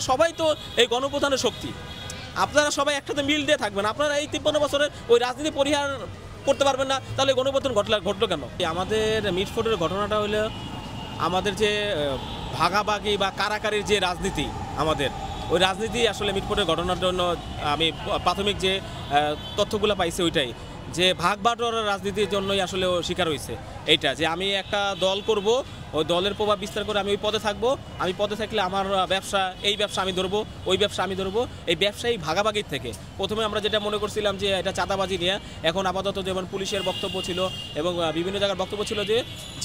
সবাই তো এই গণপ্রধানের শক্তি, আপনারা সবাই একসাথে মিল দিয়ে থাকবেন। আপনারা এই 53 বছরের ওই রাজনীতি পরিহার করতে পারবেন না, তাহলে গণপ্রধান ঘটলো কেন? আমাদের মিটফোর্ডের ঘটনাটা হলো আমাদের যে ভাগাভাগি বা কারাকারির যে রাজনীতি, আমাদের ওই রাজনীতি আসলে মিটফোর্ডের ঘটনার জন্য আমি প্রাথমিক যে তথ্যগুলো পাইছি ওইটাই, যে ভাগ বাটোয়ারার রাজনীতির জন্যই আসলে শিকার হয়েছে। এইটা যে আমি একটা দল করব, ওই দলের প্রভাব বিস্তার করে আমি ওই পদে থাকবো, আমি পদে থাকলে আমার ব্যবসা, এই ব্যবসা আমি ধরবো, ওই ব্যবসা আমি ধরবো, এই ব্যবসায়ী ভাগাভাগির থেকে প্রথমে আমরা যেটা মনে করছিলাম যে এটা চাঁদাবাজি নিয়ে, এখন আপাতত যেমন পুলিশের বক্তব্য ছিল এবং বিভিন্ন জায়গার বক্তব্য ছিল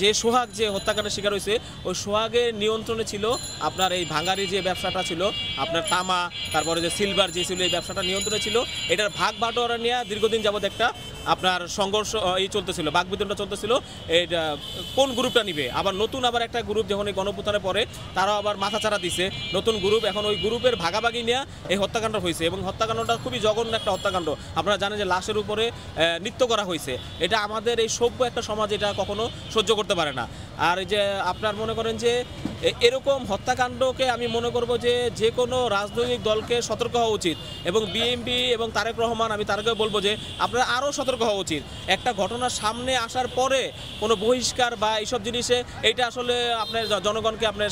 যে সোহাগ যে হত্যাকাণ্ডের শিকার হয়েছে, ওই সোহাগের নিয়ন্ত্রণে ছিল আপনার এই ভাঙারি যে ব্যবসাটা ছিল, আপনার তামা, তারপরে যে সিলভার যে ছিল, এই ব্যবসাটা নিয়ন্ত্রণে ছিল। এটার ভাগ বাটোয়ারা নিয়ে দীর্ঘদিন যাবৎ একটা আপনার সংঘর্ষ এই চলতেছিল, বাকবিতণ্ডা চলতেছিল, এইটা কোন গ্রুপটা নিবে। আবার নতুন আবার একটা গ্রুপ যখন এই গণপ্রধানের পরে তারাও আবার মাথাচাড়া দিছে, নতুন গ্রুপ, এখন ওই গ্রুপের ভাগাভাগি নিয়ে এই হত্যাকাণ্ড হয়েছে। এবং হত্যাকাণ্ডটা খুবই জঘন্য একটা হত্যাকাণ্ড। আপনারা জানেন যে লাশের উপরে নৃত্য করা হয়েছে। এটা আমাদের এই সভ্য একটা সমাজ এটা কখনো সহ্য করতে পারে না। আর এই যে আপনার মনে করেন যে এরকম হত্যাকাণ্ডকে আমি মনে করব যে কোনো রাজনৈতিক দলকে সতর্ক হওয়া উচিত, এবং বিএনপি এবং তারেক রহমান, আমি তারেকেও বলবো যে আপনারা আরও সতর্ক হওয়া উচিত। একটা ঘটনার সামনে আসার পরে কোনো বহিষ্কার বা এইসব জিনিসে এইটা আসলে আপনার জনগণকে আপনি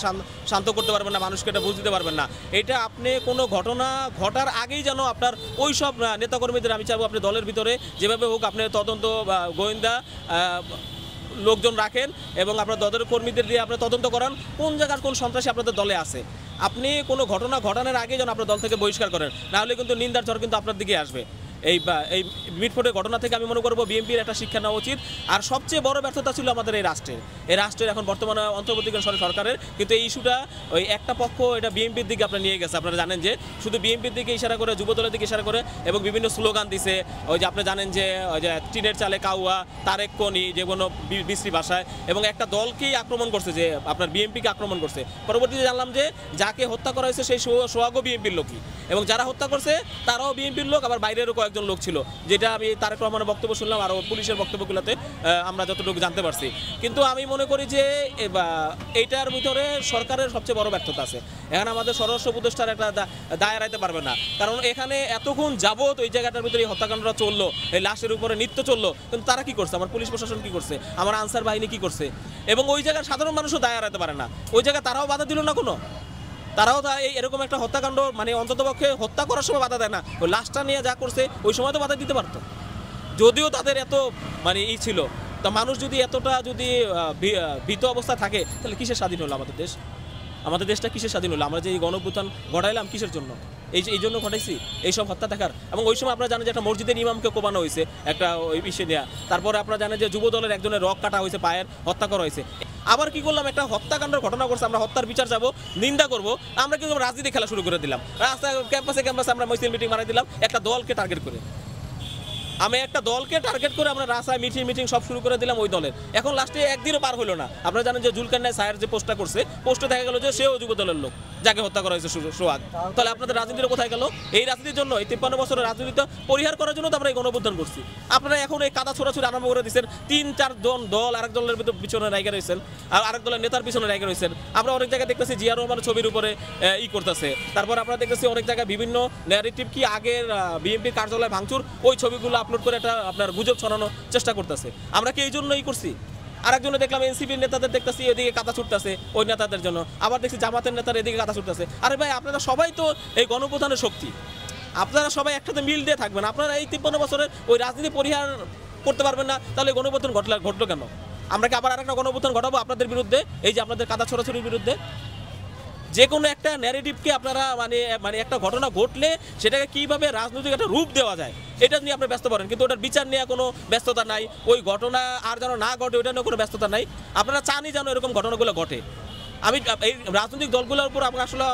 শান্ত করতে পারবেন না, মানুষকে এটা বুঝতে পারবেন না। এটা আপনি কোনো ঘটনা ঘটার আগেই যেন আপনার ওই সব নেতাকর্মীদের, আমি চাইবো আপনি দলের ভিতরে যেভাবে হোক আপনি তদন্ত গোয়েন্দা লোকজন রাখেন এবং আপনার দলের কর্মীদের দিয়ে আপনি তদন্ত করান কোন জায়গার কোন সন্ত্রাসী আপনাদের দলে আছে। আপনি কোনো ঘটনা ঘটানোর আগে যেন আপনার দল থেকে বহিষ্কার করেন, নাহলে কিন্তু নিন্দার ঝড় কিন্তু আপনার দিকে আসবে। এই মিটফোর্ডের ঘটনা থেকে আমি মনে করবো বিএনপির একটা শিক্ষা নেওয়া উচিত। আর সবচেয়ে বড় ব্যর্থতা ছিল আমাদের এই রাষ্ট্রের এখন বর্তমানে অন্তর্বর্তীকালীন সরকারের, কিন্তু এই ইস্যুটা ওই একটা পক্ষ এটা বিএনপির দিকে আপনার নিয়ে গেছে। আপনারা জানেন যে শুধু বিএনপির দিকে ইশারা করে, যুবদলের দিকে ইশারা করে এবং বিভিন্ন স্লোগান দিছে। ওই যে আপনি জানেন যে ওই যে টিনের চালে কাউয়া, তারেক কনি, যে কোনো বিশ্রী ভাষায়, এবং একটা দলকেই আক্রমণ করছে, যে আপনার বিএনপিকে আক্রমণ করছে। পরবর্তীতে জানলাম যে যাকে হত্যা করা হয়েছে সেই সোহাগও বিএনপির লোকই, এবং যারা হত্যা করছে তারাও বিএনপির লোক, আবার বাইরেরও কয়েকজন লোক ছিল, যেটা আমি তারেক রহমানের বক্তব্য শুনলাম আর পুলিশের বক্তব্যগুলোতে আমরা যতটুকু জানতে পারছি। কিন্তু আমি মনে করি যে এইটার ভিতরে সরকারের সবচেয়ে বড় ব্যর্থতা আছে। এখানে আমাদের স্বরাষ্ট্র উপদেষ্টার একটা দায় এড়াইতে পারবে না, কারণ এখানে এতক্ষণ যাবত ওই জায়গাটার ভিতরে এই হত্যাকাণ্ডটা চললো, এই লাশের উপরে নৃত্য চললো, কিন্তু তারা কি করছে? আমার পুলিশ প্রশাসন কি করছে? আমার আনসার বাহিনী কি করছে? এবং ওই জায়গার সাধারণ মানুষও দায় এড়াইতে পারে না। ওই জায়গায় তারাও বাধা দিল না কোনো, তারাও এই এরকম একটা হত্যাকাণ্ড মানে অন্ততপক্ষে হত্যা করার সময় বাধা দেয় না, ওই লাশটা নিয়ে যা করছে ওই সময় তো বাধা দিতে পারতো। যদিও তাদের এত মানে ছিল, তা মানুষ যদি এতটা যদি ভীত অবস্থা থাকে, তাহলে কিসের স্বাধীন হলো আমাদের দেশ? আমাদের দেশটা কিসের স্বাধীন হলো? আমরা যে এই গণঅভ্যুত্থান ঘটাইলাম কিসের জন্য? এই জন্য ঘটাইছি এইসব হত্যা দেখার। এবং ওই সময় আপনারা জানেন যে একটা মসজিদের ইমামকে কোপানো হয়েছে একটা ওই বিষয়ে দেওয়া। তারপরে আপনারা জানেন যে যুব দলের একজনের রক কাটা হয়েছে, পায়ের হত্যা করা হয়েছে। আবার কি করলাম? একটা হত্যাকাণ্ডের ঘটনা করছে, আমরা হত্যার বিচার যাবো, নিন্দা করবো, আমরা কিন্তু রাজনীতি খেলা শুরু করে দিলাম। রাস্তায় ক্যাম্পাসে আমরা মিছিল মিটিং মারাই দিলাম একটা দলকে টার্গেট করে। একটা দলকে টার্গেট করে আমরা রাস্তায় মিটিং সব শুরু করে দিলাম ওই দলের। এখন লাস্টে একদিনও পার হলো না। আপনারা জানেন যে জুলকারনাইন সায়ের যে পোস্টটা করছে, পোস্টে দেখা গেল যে সেও যুব দলের লোক, যাকে হত্যা করা হয়েছে সোহাগ। তাহলে আপনাদের রাজনীতিটা কোথায় গেল? এই রাজনীতির জন্য, এই 53 বছরের রাজনীতিটা পরিহার করার জন্য তো আমরা এই গণঅভ্যুত্থান করছি। আপনারা এখন এই কাদা ছোড়াছুড়ি আরম্ভ করে দিচ্ছেন। 3-4 জন দল আরেক দলের পিছনে রাইগে রয়েছেন, আর আরেক দলের নেতার পিছনে রাইগে রয়েছেন। আমরা অনেক জায়গায় দেখতেছি জিয়া রহমানের ছবির উপরে করতেছে। তারপর আমরা দেখতেছি অনেক জায়গায় বিভিন্ন ন্যারেটিভ কি আগের বিএনপির কার্যালয় ভাঙচুর, ওই ছবিগুলো আপলোড করে একটা আপনার গুজব ছড়ানোর চেষ্টা করতেছে। আমরা কি এই জন্যই করছি? আরেকজনে দেখলাম এনসিপির নেতাদের দেখতেছি এদিকে কাদা ছুটতেছে ওই নেতাদের জন্য, আবার দেখছি জামাতের নেতার এদিকে কাদা ছুটতেছে। আরে ভাই, আপনারা সবাই তো এই গণপ্রধানের শক্তি, আপনারা সবাই একসাথে মিল দিয়ে থাকবেন। আপনারা এই 53 বছরের ওই রাজনীতি পরিহার করতে পারবেন না, তাহলে গণপ্রধান ঘটলো কেন? আমরা কি আবার আরেকটা গণপ্রধান ঘটাবো আপনাদের বিরুদ্ধে, এই যে আপনাদের কাদা ছোড়াছুরির বিরুদ্ধে? যে কোনো একটা ন্যারেটিভকে আপনারা মানে একটা ঘটনা ঘটলে সেটাকে কীভাবে রাজনৈতিক একটা রূপ দেওয়া যায় এটা নিয়ে আপনি ব্যস্ত করেন, কিন্তু ওটার বিচার নিয়ে কোনো ব্যস্ততা নাই। ওই ঘটনা আর যেন না ঘটে ওটা নিয়ে কোনো ব্যস্ততা নাই। আপনারা চানই যেন এরকম ঘটনাগুলো ঘটে। আমি এই রাজনৈতিক দলগুলোর উপর আমার আসলে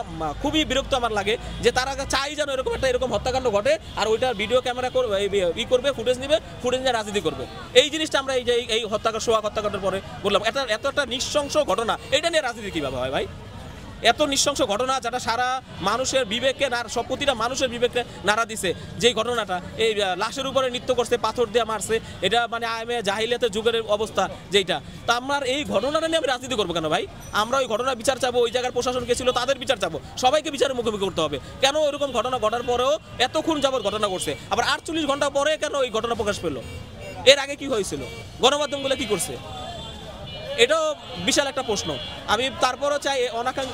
খুবই বিরক্ত আমার লাগে যে তারা চাই যেন এরকম হত্যাকাণ্ড ঘটে, আর ওইটার ভিডিও ক্যামেরা করবে, ফুটেজ নিয়ে রাজনীতি করবে। এই জিনিসটা আমরা এই সোহাগ হত্যাকাণ্ডের পরে বললাম, এত একটা নৃশংস ঘটনা, এটা নিয়ে রাজনীতি কীভাবে হয় ভাই? এত নৃশংস ঘটনা যেটা সারা মানুষের বিবেককে প্রতিটা মানুষের বিবেককে নাড়া দিছে, যেই ঘটনাটা এই লাশের উপরে নৃত্য করছে, পাথর দিয়ে মারছে, এটা মানে আইমে জাহিলিয়াতের যুগের অবস্থা যেটা। তা আমার এই ঘটনাটা নিয়ে আমি রাজনীতি করবো কেন ভাই? আমরা ওই ঘটনার বিচার চাবো, ওই জায়গার প্রশাসন কে ছিল তাদের বিচার চাবো, সবাইকে বিচারের মুখোমুখি করতে হবে। কেন এরকম ঘটনা ঘটার পরেও এতক্ষণ যাবত ঘটনা ঘটছে, আবার 48 ঘন্টা পরে কেন এই ঘটনা প্রকাশ পেল? এর আগে কি হয়েছিল? গণমাধ্যমগুলো কি করছে? এটাও বিশাল একটা প্রশ্ন। আমি তারপরও চাই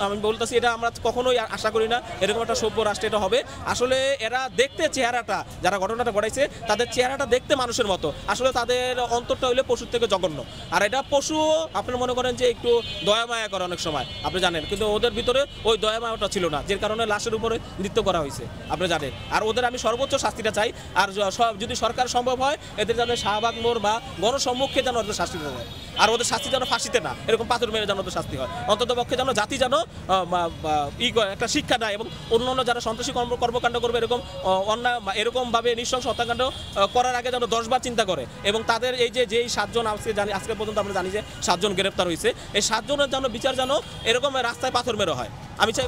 আমি বলতেছি, এটা আমরা কখনোই আশা করি না এরকম একটা সভ্য রাষ্ট্রে এটা হবে। আসলে এরা দেখতে চেহারাটা, যারা ঘটনাটা ঘটাইছে তাদের চেহারাটা দেখতে মানুষের মতো, আসলে তাদের অন্তরটা হইলে পশুর থেকে জঘন্য। আর এটা পশু আপনারা মনে করেন যে একটু দয়া মায়া করে অনেক সময়, আপনি জানেন, কিন্তু ওদের ভিতরে ওই দয়া মায়াটা ছিল না, যে কারণে লাশের উপরে নৃত্য করা হয়েছে, আপনি জানেন। আর ওদের আমি সর্বোচ্চ শাস্তিটা চাই। আর যদি সরকার সম্ভব হয় এদের যেন শাহবাগ মোড় বা গণসম্মুখে যেন ওদের শাস্তিটা দেয়, আর ওদের শাস্তি যেন ফাঁসিতে না, এরকম পাথর মেরে যেন ওদের শাস্তি হয়। অন্তত পক্ষে যেন জাতি যেন একটা শিক্ষা দেয়, এবং অন্যান্য যারা সন্ত্রাসী কর্মকাণ্ড করবে এরকম অন্যায় এরকমভাবে নৃশংস হত্যাকাণ্ড করার আগে যেন 10 বার চিন্তা করে। এবং তাদের এই যেই 7 জন আজকে পর্যন্ত আমরা জানি যে 7 জন গ্রেপ্তার হয়েছে, এই 7 জনের যেন বিচার যেন এরকম রাস্তায় পাথর মেরে হয়। আমি চাই